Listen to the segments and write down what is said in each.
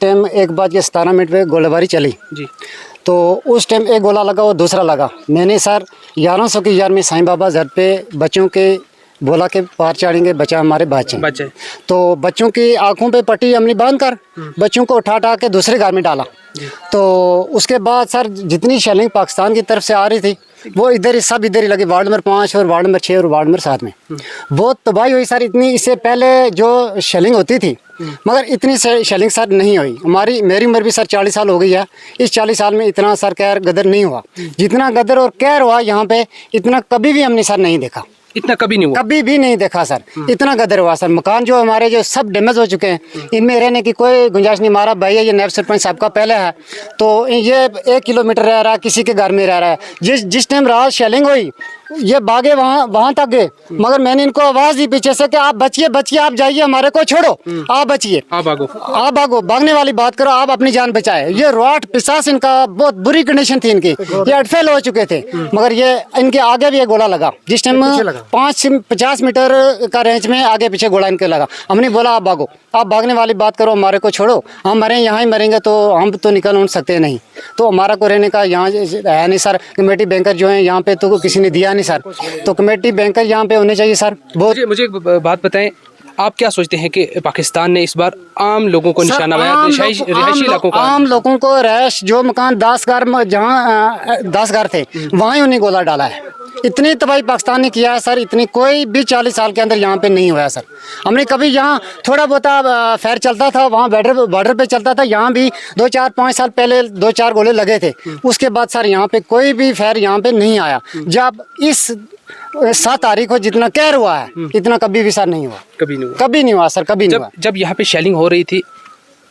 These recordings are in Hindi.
टाइम एक बार ये 17 मिनट पे गोलीबारी चली जी। तो उस टाइम एक गोला लगा और दूसरा लगा। मैंने सर 1100 की यार में साईं बाबा जर पे बच्चों के बोला के पार चढ़ेंगे, बच्चा हमारे बच्चे। तो बच्चों की आंखों पे पट्टी हमने बांध कर बच्चों को उठा के दूसरे घर में डाला। तो उसके बाद सर जितनी शेलिंग पाकिस्तान की तरफ से आ रही थी वो इधर ही सब इधर ही लगी, वार्ड नंबर 5 और वार्ड नंबर 6 और वार्ड नंबर 7 में बहुत तबाही हुई सर। इतनी इससे पहले जो शेलिंग होती थी मगर इतनी शेलिंग सर नहीं हुई। मेरी उम्र भी सर 40 साल हो गई है। इस 40 साल में इतना सर कहर गदर नहीं हुआ जितना गदर और कहर हुआ यहाँ पे, इतना कभी भी हमने सर नहीं देखा। इतना कभी नहीं हुआ, कभी भी नहीं देखा सर। इतना गदर हुआ सर। मकान जो हमारे जो सब डैमेज हो चुके हैं, इनमें रहने की कोई गुंजाइश नहीं। हमारा भाई है ये नायब सरपंच साहब का पहले है, तो ये 1 किलोमीटर रह रहा है, किसी के घर में रह रहा है। जिस टाइम रात शेलिंग हुई ये भागे वहाँ तक गए, मगर मैंने इनको आवाज दी पीछे से कि आप बचिए, आप जाइए, हमारे को छोड़ो, आप बचिए, आप भागो, भागने वाली बात करो, आप अपनी जान बचाए। ये रोट पिसास इनका बहुत बुरी कंडीशन थी इनकी, ये अटफेल हो चुके थे। मगर ये इनके आगे भी एक गोला लगा जिस टाइम 5 से 50 मीटर का रेंज में आगे पीछे गोला इनके लगा। हमने बोला आप भागो, आप भागने वाली बात करो, हमारे को छोड़ो, हम मरें यहाँ ही मरेंगे, तो हम तो निकल उठ सकते नहीं। तो हमारा को रहने का यहाँ है नहीं सर। कमेटी बैंकर जो है यहाँ पे तो किसी ने दिया नहीं सर, तो कमेटी बैंकर यहाँ पे होने चाहिए सर। मुझे एक बात बताएं, आप क्या सोचते हैं कि पाकिस्तान ने इस बार आम लोगों को निशाना बनाया, रिहायशी इलाकों का? आम लोगों को रैश जो मकान 10 घर जहाँ 10 घर थे वहाँ ही उन्हें गोला डाला है। इतनी तबाही पाकिस्तान ने किया है सर, इतनी कोई भी 40 साल के अंदर यहाँ पे नहीं हुआ सर। हमने कभी यहाँ थोड़ा बहुत फैर चलता था, वहाँ बॉर्डर पे चलता था, यहाँ भी 2, 4, 5 साल पहले 2, 4 गोले लगे थे। उसके बाद सर यहाँ पे कोई भी फैर यहाँ पे नहीं आया। जब इस 7 तारीख को जितना कहर हुआ है इतना कभी भी सर नहीं हुआ, कभी नहीं हुआ सर, कभी नहीं हुआ। जब यहाँ पे शेलिंग हो रही थी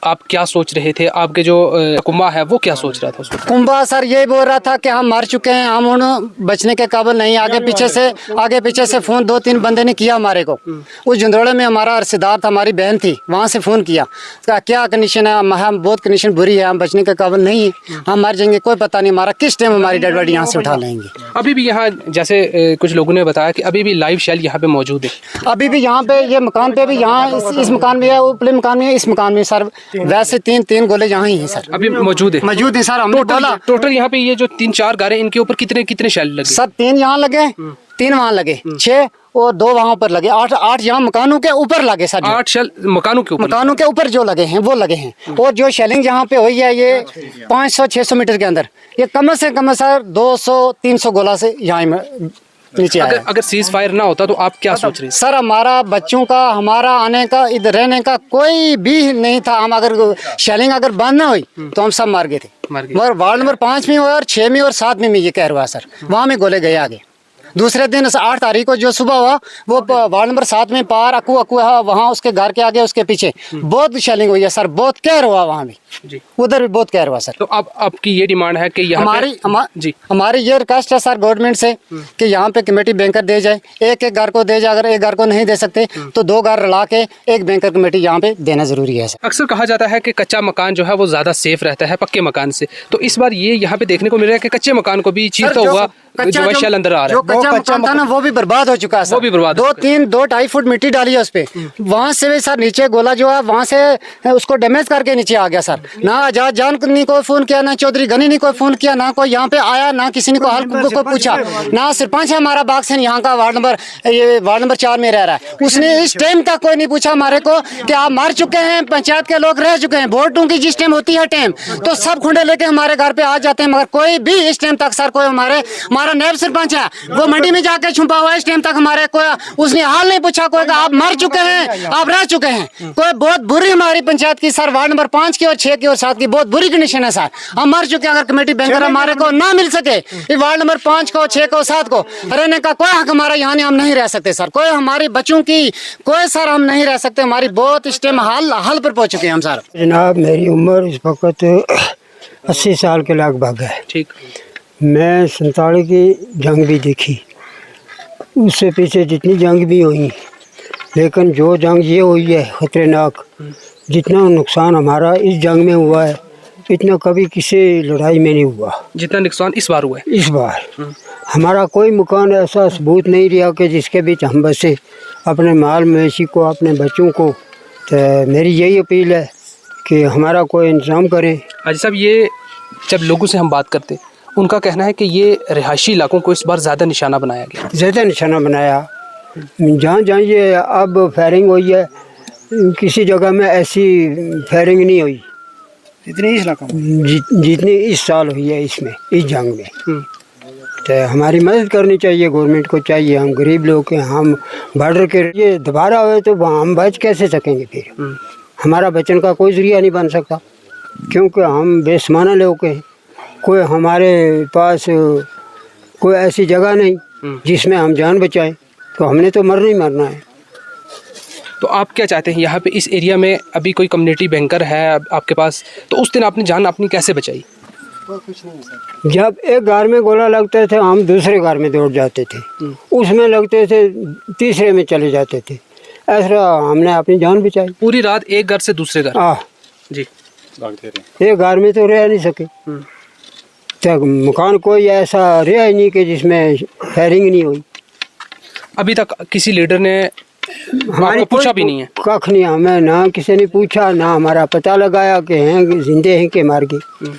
आप क्या सोच रहे थे? आपके जो कुंबा है वो क्या सोच रहा था उसमें? कुंबा सर ये बोल रहा था कि हम मर चुके हैं, हम उन बचने के काबिल नहीं। आगे पीछे से फ़ोन 2-3 बंदे ने किया हमारे को। उस जंदोड़े में हमारा रिश्तेदार था, हमारी बहन थी, वहाँ से फ़ोन किया क्या कंडीशन है, हम बहुत कंडीशन बुरी है, हम बचने के काबिल नहीं है, हम मर जाएंगे, कोई पता नहीं हमारा किस टाइम हमारी डेड बॉडी यहाँ से उठा लेंगे। अभी भी यहाँ जैसे कुछ लोगों ने बताया कि अभी भी लाइव शेल यहाँ पे मौजूद है। अभी भी यहाँ पे ये मकान पे भी यहाँ इस मकान में है, ऊपरी मकान में है, इस मकान में सर वैसे 3 गोले यहाँ ही हैं सर, अभी मौजूद है सर। हमने बोला टोटल यहाँ पे ये जो 3-4 घर हैं इनके ऊपर कितने शेल लगे? सर 3 यहाँ लगे, 3 वहाँ लगे, 6 और 2 वहाँ पर लगे, 8 यहाँ मकानों के ऊपर लगे सर। 8 शेल मकानों के ऊपर जो लगे हैं वो लगे हैं। और जो शेलिंग यहाँ पे हुई है ये 500-600 मीटर के अंदर, ये कम से कम सर 200-300 गोला से यहाँ नीचे आया। अगर सीज फायर ना होता तो आप क्या सोच रहे हैं? सर हमारा बच्चों का, हमारा आने का, इधर रहने का कोई भी नहीं था। हम अगर शेलिंग अगर बंद ना हुई तो हम सब मार गए थे। मगर वार्ड नंबर 5 में और 6 में और 7 में ये कह रहा सर, वहाँ में गोले गए आगे। दूसरे दिन 8 तारीख को जो सुबह हुआ वो वार्ड नंबर 7 में पार अकू वहाँ उसके घर के आगे उसके पीछे बहुत शेलिंग हुई है सर, बहुत कहर हुआ वहाँ भी, उधर भी बहुत कहर हुआ सर। तो अब आपकी ये डिमांड है कि हमारी ये रिक्वेस्ट है सर गवर्नमेंट से कि यहाँ पे कमेटी बैंकर दे जाए, एक घर को दे जाए। अगर एक घर को नहीं दे सकते तो 2 घर रला के एक बैंकर कमेटी यहाँ पे देना जरूरी है सर। अक्सर कहा जाता है कि कच्चा मकान जो है वो ज्यादा सेफ रहता है पक्के मकान से, तो इस बार ये यहाँ पे देखने को मिल रहा है कि कच्चे मकान को भी चीरता हुआ जो शेल अंदर आ रहा है। कच्चा मकान था ना वो भी बर्बाद हो चुका है सर, वो भी बर्बाद। 2-2.5 फुट मिट्टी डाली है उस पे, वहाँ से भी सर नीचे गोला जो है वहाँ से उसको डैमेज करके नीचे आ गया सर। ना आजाद जान ने कोई फोन किया, ना चौधरी गनी ने कोई फोन किया, ना कोई यहाँ पे आया, ना किसी ने कोई हाल को पूछा। ना सरपंच है हमारा बाग से यहाँ का वार्ड नंबर 4 में रह रहा है, उसने इस टाइम तक कोई नहीं पूछा हमारे को कि आप मर चुके हैं, पंचायत के लोग रह चुके हैं। वोटों की जिस टाइम होती है टाइम तो सब खुंडे लेके हमारे घर पे आ जाते हैं, मगर कोई भी इस टाइम तक सर कोई हमारा नायब सरपंच है वो मंडी में जाके छुपा हुआ है। इस टाइम तक हमारे कोई उसने हाल नहीं पूछा कोई का आप मर चुके हैं, आप रह चुके हैं। कोई बहुत बुरी हमारी पंचायत की सर, वार्ड नंबर 5 की और 6 की और 7 की बहुत बुरी कंडीशन है सर। हम मर चुके हैं, अगर कमेटी बैंकर हमारे को ना मिल सके, ये वार्ड नंबर 5 को, 6 को, 7 को रहने का कोई हक हमारा यहाँ हम नहीं रह सकते सर। कोई हमारी बच्चों की कोई सर हम नहीं रह सकते, हमारी बहुत इस टाइम हाल पर पहुँच चुके हैं हम सर। जनाब मेरी उम्र इस वक्त 80 साल के लगभग है। ठीक। मैं 47 की जंग भी देखी, उससे पीछे जितनी जंग भी हुई, लेकिन जो जंग ये हुई है खतरनाक, जितना नुकसान हमारा इस जंग में हुआ है इतना कभी किसी लड़ाई में नहीं हुआ जितना नुकसान इस बार हुआ है। इस बार हमारा कोई मकान ऐसा सबूत नहीं रहा कि जिसके बीच हम बसे अपने माल मवेशी को, अपने बच्चों को। तो मेरी यही अपील है कि हमारा कोई इंतज़ाम करें। हाजी साहब, ये जब लोगों से हम बात करते उनका कहना है कि ये रिहायशी इलाकों को इस बार ज़्यादा निशाना बनाया गया। ज़्यादा निशाना बनाया, जहाँ जहाँ ये अब फायरिंग हुई है किसी जगह में ऐसी फायरिंग नहीं हुई जितनी इस इलाके जितनी इस साल हुई है इसमें, इस जंग में। तो हमारी मदद करनी चाहिए, गवर्नमेंट को चाहिए। हम गरीब लोग हैं, हम बॉर्डर के ये दोबारा हुए तो हम बच कैसे सकेंगे फिर? हमारा बचने का कोई जरिया नहीं बन सकता क्योंकि हम बेसमाना लोग हैं। कोई हमारे पास कोई ऐसी जगह नहीं जिसमें हम जान बचाएं, तो हमने तो मरना ही मरना है। तो आप क्या चाहते हैं, यहाँ पे इस एरिया में अभी कोई कम्युनिटी बैंकर है आपके पास, तो उस दिन आपने जान अपनी कैसे बचाई? जब एक घर में गोला लगते थे हम दूसरे घर में दौड़ जाते थे, उसमें लगते थे तीसरे में चले जाते थे। ऐसा हमने अपनी जान बचाई। पूरी रात एक घर से दूसरे घर? जी, एक घर में तो रह नहीं सके। तो मकान कोई ऐसा रहा ही नहीं कि जिसमें फायरिंग नहीं हुई। अभी तक किसी लीडर ने हमारे पूछा भी नहीं है? कख नहीं, हमें ना किसी ने पूछा, ना हमारा पता लगाया कि हैं जिंदे हैं कि मार गए।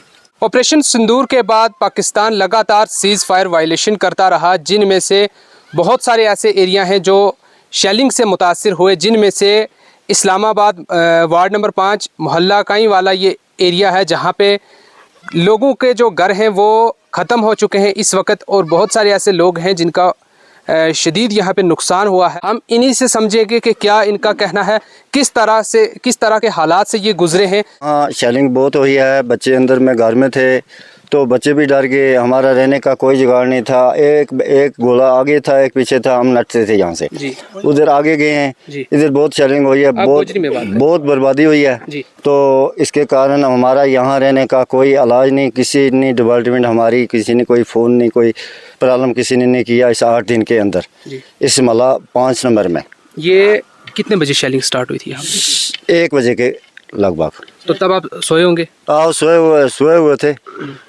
ऑपरेशन सिंदूर के बाद पाकिस्तान लगातार सीज़ फायर वायलेशन करता रहा, जिनमें से बहुत सारे ऐसे एरिया हैं जो शेलिंग से मुतासिर हुए, जिनमें से इस्लामाबाद वार्ड नंबर 5 मोहल्ला काई वाला ये एरिया है जहाँ पे लोगों के जो घर हैं वो ख़त्म हो चुके हैं इस वक्त, और बहुत सारे ऐसे लोग हैं जिनका शदीद यहाँ पे नुकसान हुआ है। हम इन्हीं से समझेंगे कि क्या इनका कहना है, किस तरह के हालात से ये गुजरे हैं। हाँ, शेलिंग बहुत हुई है, बच्चे अंदर में घर में थे तो बच्चे भी डर गए, हमारा रहने का कोई जुगाड़ नहीं था। एक गोला आगे था, एक पीछे था, हम नटते थे यहाँ से उधर आगे गए हैं। इधर बहुत शेलिंग हुई है, बहुत बर्बादी हुई है। तो इसके कारण हमारा यहाँ रहने का कोई इलाज नहीं, किसी ने डिपार्टमेंट हमारी किसी ने कोई फ़ोन नहीं, कोई प्रॉब्लम किसी ने नहीं किया इस 8 दिन के अंदर इस मला 5 नंबर में। ये कितने बजे शेलिंग स्टार्ट हुई थी यहाँ पे? 1 बजे के लगभग। तो तब आप सोए होंगे? हाँ, सोए हुए थे।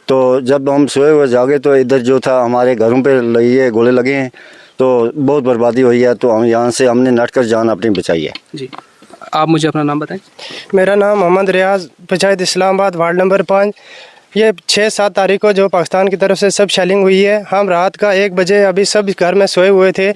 तो जब हम सोए हुए जागे तो इधर जो था हमारे घरों पे ये गोले लगे हैं, तो बहुत बर्बादी हुई है। तो हम यहाँ से हमने नट कर जान अपनी बचाई है। जी, आप मुझे अपना नाम बताएं। मेरा नाम मोहम्मद रियाज, पंचायत इस्लामाबाद वार्ड नंबर 5। ये 6-7 तारीख को जो पाकिस्तान की तरफ से सब शेलिंग हुई है, हम रात का 1 बजे अभी सब घर में सोए हुए थे।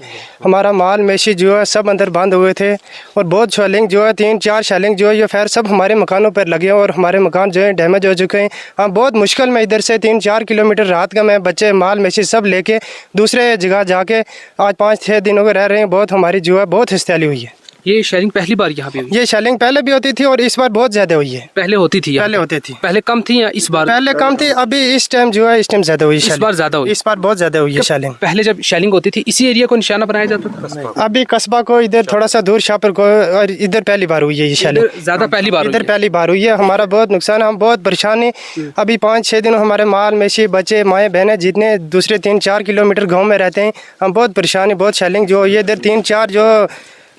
हमारा माल मेशी जो है सब अंदर बंद हुए थे, और बहुत शेलिंग जो है 3-4 शेलिंग जो है ये खैर सब हमारे मकानों पर लगे हैं, और हमारे मकान जो है डैमेज हो चुके हैं। हम बहुत मुश्किल में इधर से 3-4 किलोमीटर रात का मैं बच्चे माल मेशी सब लेके दूसरे जगह जाके आज 5-6 दिनों के रह रहे हैं। बहुत हमारी जो है बहुत हस्तियाली हुई है। ये शेलिंग पहली बार यहाँ पे हुई? ये शेलिंग पहले भी होती थी और इस बार बहुत ज़्यादा हुई है। पहले होती थी? पहले होती थी। पहले कम थी या इस बार? पहले कम थी, अभी इस टाइम जो है इस टाइम ज़्यादा हुई। इस बार ज़्यादा हुई? इस बार बहुत ज़्यादा हुई है शेलिंग। पहले जब शेलिंग होती थी इसी एरिया को निशाना बनाया जाता था? अभी कस्बा को इधर थोड़ा सा दूर शाहपुर को, और इधर पहली बार हुई है ये शेलिंग। ज़्यादा पहली बार? इधर पहली बार हुई है। हमारा बहुत नुकसान है, हम बहुत परेशान हैं। अभी 5-6 दिन हमारे माल मेशी बच्चे माएँ बहनें जितने दूसरे 3-4 किलोमीटर गाँव में रहते हैं, हम बहुत परेशान हैं। बहुत शेलिंग जो ये इधर 3-4 जो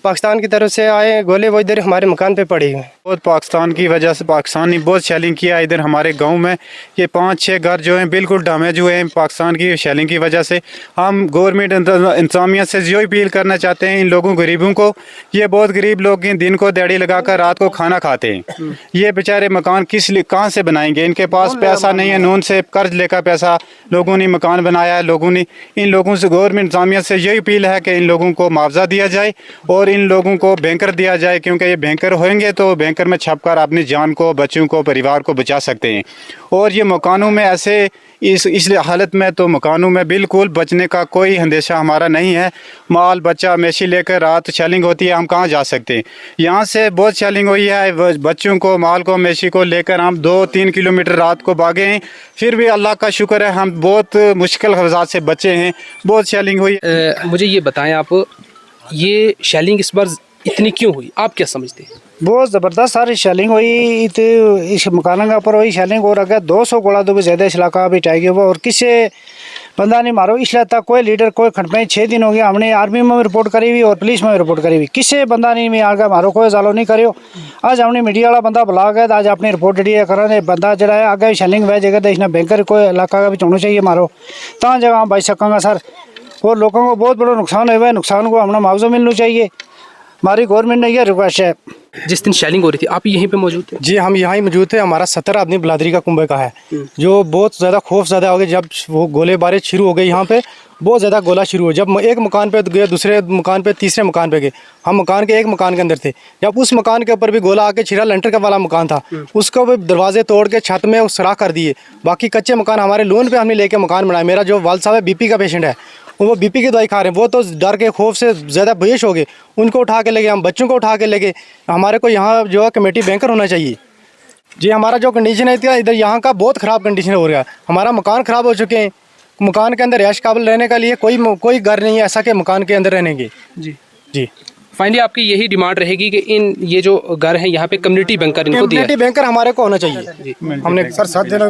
पाकिस्तान की तरफ से आए गोले वो इधर हमारे मकान पे पड़े हुए हैं। बहुत पाकिस्तान की वजह से पाकिस्तान ने बहुत शेलिंग किया इधर हमारे गांव में। ये 5-6 घर जो हैं बिल्कुल डैमेज हुए हैं पाकिस्तान की शेलिंग की वजह से। हम गवर्नमेंट इंतजामिया से जो अपील करना चाहते हैं इन लोगों गरीबों को, ये बहुत गरीब लोग हैं, दिन को दिहाड़ी लगाकर रात को खाना खाते हैं। ये बेचारे मकान किस लिए कहाँ से बनाएंगे? इनके पास पैसा नहीं है, नून से कर्ज लेकर पैसा लोगों ने मकान बनाया है। लोगों ने इन लोगों से गवर्नमेंट इंतजामिया से यही अपील है कि इन लोगों को मुआवजा दिया जाए और इन लोगों को बैंकर दिया जाए, क्योंकि ये बैंकर होंगे तो बैंकर में छपकर अपनी जान को, बच्चों को, परिवार को बचा सकते हैं। और ये मकानों में ऐसे इस हालत में तो मकानों में बिल्कुल बचने का कोई अंदेशा हमारा नहीं है। माल बच्चा मेशी लेकर रात शेलिंग होती है, हम कहाँ जा सकते हैं? यहाँ से बहुत शेलिंग हुई है, बच्चों को, माल को, मेशी को लेकर हम 2-3 किलोमीटर रात को भागे हैं। फिर भी अल्लाह का शुक्र है हम बहुत मुश्किल हालात से बचे हैं। बहुत शेलिंग हुई। मुझे ये बताएं आप, ये शेलिंग इस बार इतनी क्यों हुई, आप क्या समझते हैं? बहुत ज़बरदस्त सारी शेलिंग हुई तो इस मकान के ऊपर हुई शेलिंग, और अगर 200 गोला तो भी ज़्यादा इस इलाका भी टाइगे हुआ, और किसी बंदा नहीं मारो। इसलिए तक कोई लीडर कोई खंड 6 दिन हो गया, हमने आर्मी में भी रिपोर्ट करी हुई और पुलिस में भी रिपोर्ट करी हुई, किसी बंदा नहीं में आगे मारो, कोई जालो नहीं करियो। आज हमने मीडिया वाला बंदा बुला गया, आज अपनी रिपोर्ट जी करा बंदा जरा है आगे शेलिंग वह जगह तो इसने बैंकर कोई इलाका का भी होना चाहिए मारो, ता जगह हम बच सकेंगे सर। और लोगों को बहुत बड़ा नुकसान हुआ है, नुकसान को हमने मुआवजा मिलना चाहिए। हमारी गवर्नमेंट ने यह रिक्वेस्ट है। जिस दिन शेलिंग हो रही थी आप यहीं पे मौजूद थे? जी हम यहाँ ही मौजूद थे। हमारा 17 आदमी बिलादरी का कुंभे का है, जो बहुत ज़्यादा खौफ ज़्यादा हो गया जब वो गोलेबारी शुरू हो गई। यहाँ पे बहुत ज़्यादा गोला शुरू हुआ। जब एक मकान पे गए, दूसरे मकान पे, तीसरे मकान पे गए। हम एक मकान के अंदर थे। जब उस मकान के ऊपर भी गोला आके छिड़ा, लेंटर का वाला मकान था, उसको भी दरवाजे तोड़ के छत में सुराख कर दिए। बाकी कच्चे मकान हमारे लोन पे हमने लेके मकान बनाया। मेरा जो वाल साहब है बीपी का पेशेंट है, वो बीपी की दवाई खा रहे हैं, वो तो डर के खौफ से ज़्यादा बेहोश हो गए। उनको उठा के ले गए, हम बच्चों को उठा के ले गए। हमारे को यहाँ जो है कमेटी बैंकर होना चाहिए। जी हमारा जो कंडीशन है इधर यहाँ का बहुत ख़राब कंडीशन हो रहा है। हमारा मकान ख़राब हो चुके हैं। मकान के अंदर रिहाइश काबिल रहने के लिए कोई घर नहीं है ऐसा कि मकान के अंदर रहने के। जी जी फाइनली आपकी यही डिमांड रहेगी कि ये जो घर है यहाँ पे कम्युनिटी बैंकर इनको दिया कमेटी बैंकर हमारे को होना चाहिए। हमने सर 7 दिन हो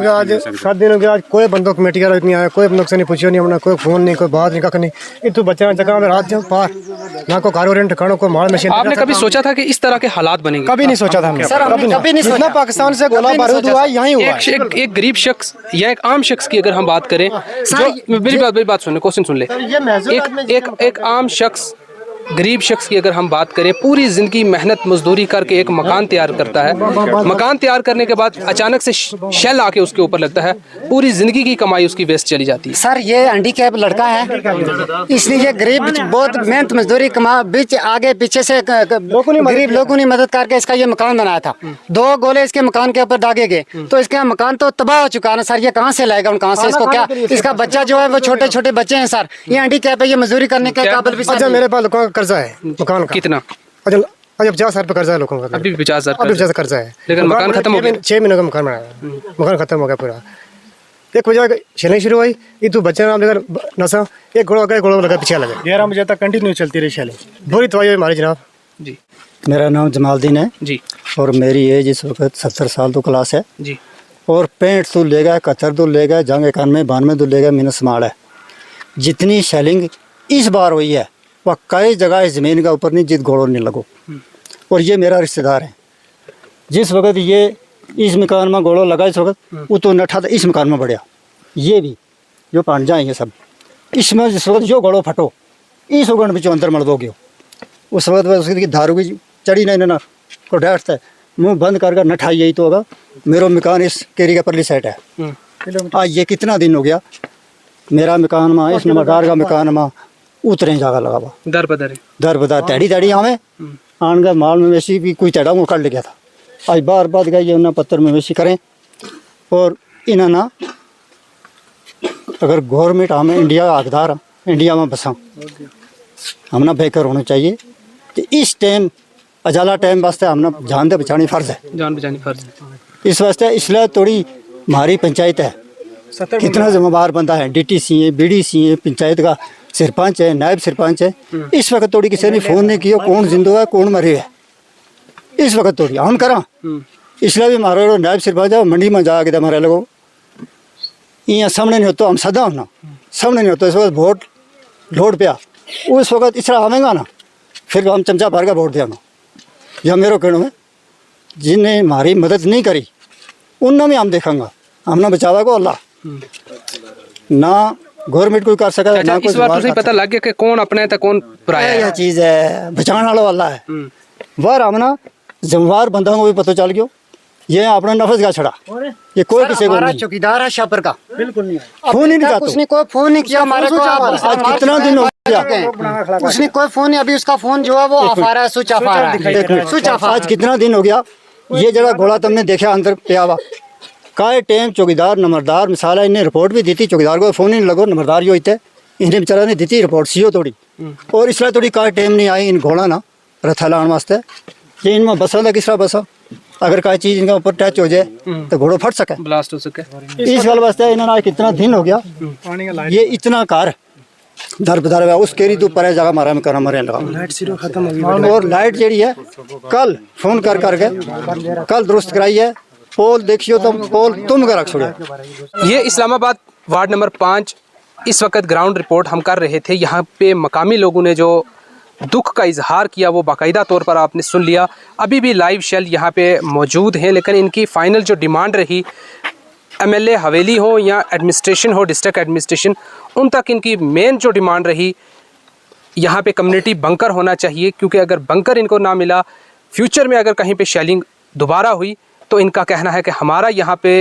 गया, आज कोई बंदो कमेटी का नहीं आया, कोई बंदों से नहीं पूछियो नहीं, हमने कोई फोन नहीं, कोई बात नहीं, कख नहीं। इतु बच्चा जगह में रात जब पार ना को कारोबार ठिकानों को माल मशीन। आपने कभी सोचा था कि इस तरह के हालात बनेंगे? कभी नहीं सोचा था हमने सर, कभी नहीं सोचा। पाकिस्तान से गोला बारूद हुआ यहीं हुआ। एक गरीब शख्स या एक आम शख्स की अगर हम बात करें, जो मेरी बात सुन ले, क्वेश्चन सुन ले। एक आम शख्स, गरीब शख्स की अगर हम बात करें, पूरी ज़िंदगी मेहनत मजदूरी करके एक मकान तैयार करता है। मकान तैयार करने के बाद अचानक से शेल आके उसके ऊपर लगता है, पूरी ज़िंदगी की कमाई उसकी वेस्ट चली जाती है। सर ये हैंडीकैप लड़का है, इसलिए ये गरीब बहुत मेहनत मजदूरी कमा बीच आगे पीछे से गरीब लोगों ने मदद करके इसका ये मकान बनाया था। 2 गोले इसके मकान के ऊपर दागे गए तो इसका मकान तो तबाह हो चुका है ना सर। ये कहाँ से लाएगा, कहाँ से इसको क्या, इसका बच्चा जो है वो छोटे छोटे बच्चे हैं सर। ये हैंडीकैप है, ये मजदूरी करने के काबिल भी सर। मेरे पास कर्जा है मकान का। कितना? अच्छा 50,000 रुपये कर्जा है लोगों का। अभी 50,000 कर्जा है, लेकिन मकान खत्म हो गया। 6 महीने का मकान बनाया, मकान खत्म हो गया पूरा। एक वजह शेलिंग शुरू हुई, ये तो बच्चे नाम लेकर नशा एक घोड़ा लगा पीछे लगा। 11 बजे तक कंटिन्यू चलती रही शेलिंग। बुरी तबाही हमारी जनाब। जी मेरा नाम जमालदीन है जी, और मेरी एज इस वक्त 70 साल तो क्लास है जी। और 65 तो ले गए, 71 तो ले गए, जंग 91 92 तो ले गए। मीनस समाल है। जितनी शेलिंग इस बार हुई है वह कई जगह इस ज़मीन का ऊपर नहीं जित घोड़ों नहीं लगो। और ये मेरा रिश्तेदार है। जिस वक्त ये इस मकान में घोड़ो लगा, इस वक्त वो तो नठा था इस मकान में बढ़िया। ये भी जो पांजा है ये सब इसमें जिस वक्त जो घोड़ो फटो इस उगण बिचों अंदर मर दोगे। उस वक्त उसकी दारू की चढ़ी नहीं ना को डैटता है, मुँह बंद कर नठाई यही तो होगा। मेरा मकान इस केरी का परली साइड है। आज ये कितना दिन हो गया मेरा मकान में, इस नंबरदार का मकान में उतरे जगह लगा हुआ दर बदर तैड़ी हमें आन का माल मवेशी भी कोई तैड़ा वो कर ले गया था। आज बार बात गई उन्हें पत्थर मवेशी करें और इन्हें ना अगर गवर्नमेंट हमें इंडिया का हकदार इंडिया में बसा हमने बेहतर होना चाहिए। तो इस टाइम अजाला टाइम वास्ते हमने जान दे बचानी फ़र्ज़ है, जान बचानी फ़र्ज़ है। इस वास्ते इसलिए थोड़ी हमारी पंचायत है, कितना जिम्मेदार बंदा है, DTC है, BDC है, पंचायत का सरपंच है, नायब सरपंच है। इस वक्त थोड़ी किसी ने फ़ोन नहीं किया कौन जिंदो है कौन मरे है। इस वक्त थोड़ी हम करा इसलिए भी हमारा नायब सरपंच है मंडी में जाके हमारे लोगों यहाँ सामने नहीं होता, हम सदा होना सामने नहीं होता। इस वक्त वोट लोड पे उस वक्त इस तरह आवेगा ना फिर हम चमचा भर का वोट देना। यह मेरे कहने में जिन्हें हमारी मदद नहीं करी उनने भी हम देखेंगे, हमने बचावा को अल्लाह ना गवर्नमेंट कोई कर सका ना कोई। इस बार तो पता लग गया कि कौन अपने था कौन पराया है। यह चीज़ है बचाने वाला अल्लाह है। वार हमना जिम्मेवार बंदा को भी पता चल गया ये अपना नफस का छड़ा ये कोई किसी को नहीं। चौकीदार है शापर का, बिल्कुल नहीं फोन ही नहीं करता, उसने कोई फोन नहीं किया हमारे को। आज कितना दिन हो गया उसने कोई फोन नहीं, अभी उसका फोन जो है वो ऑफ आ रहा है, स्विच ऑफ आ रहा है, स्विच ऑफ। आज कितना दिन हो गया ये जगह घोड़ा तुमने देखा अंदर पे आवा काय टाइम चौकीदार नंबरदार मिसाल है इन्हें रिपोर्ट भी दी थी, चौकीदार को फ़ोन नहीं लगो नंबरदार जो इतने इन्हें बेचारा ने दी थी रिपोर्ट सीओ थोड़ी और इसलिए थोड़ी काय टाइम नहीं आई इन घोड़ा ना रथा लाने वास्ते। ये इनमें बसा था किस तरह बसा अगर कोई चीज़ इनका ऊपर टच हो जाए तो घोड़ो फट सके, ब्लास्ट हो सके। इस गल वास्ते इन्होंने आज कितना दिन हो गया ये इतना कार दर बदर हुआ उस केरी तो पर जगह मारा में करना मरे लगा। और लाइट जी है कल फोन कर करके कल दुरुस्त कराई है। पोल देखियो तुम पोल तुम कर छोड़े। ये इस्लामाबाद वार्ड नंबर 5 इस वक्त ग्राउंड रिपोर्ट हम कर रहे थे। यहाँ पे मकामी लोगों ने जो दुख का इजहार किया वो बाकायदा तौर पर आपने सुन लिया। अभी भी लाइव शेल यहाँ पे मौजूद हैं, लेकिन इनकी फ़ाइनल जो डिमांड रही MLA हवेली हो या एडमिनिस्ट्रेशन हो डिस्ट्रिक्ट एडमिनिस्ट्रेशन, उन तक इनकी मेन जो डिमांड रही यहाँ पे कम्युनिटी बंकर होना चाहिए, क्योंकि अगर बंकर इनको ना मिला फ्यूचर में अगर कहीं पे शेलिंग दोबारा हुई तो इनका कहना है कि हमारा यहाँ पे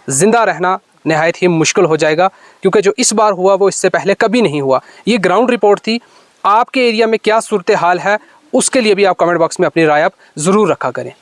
ज़िंदा रहना नहायत ही मुश्किल हो जाएगा, क्योंकि जो इस बार हुआ वो इससे पहले कभी नहीं हुआ। ये ग्राउंड रिपोर्ट थी। आपके एरिया में क्या सूरत हाल है उसके लिए भी आप कमेंट बॉक्स में अपनी राय आप ज़रूर रखा करें।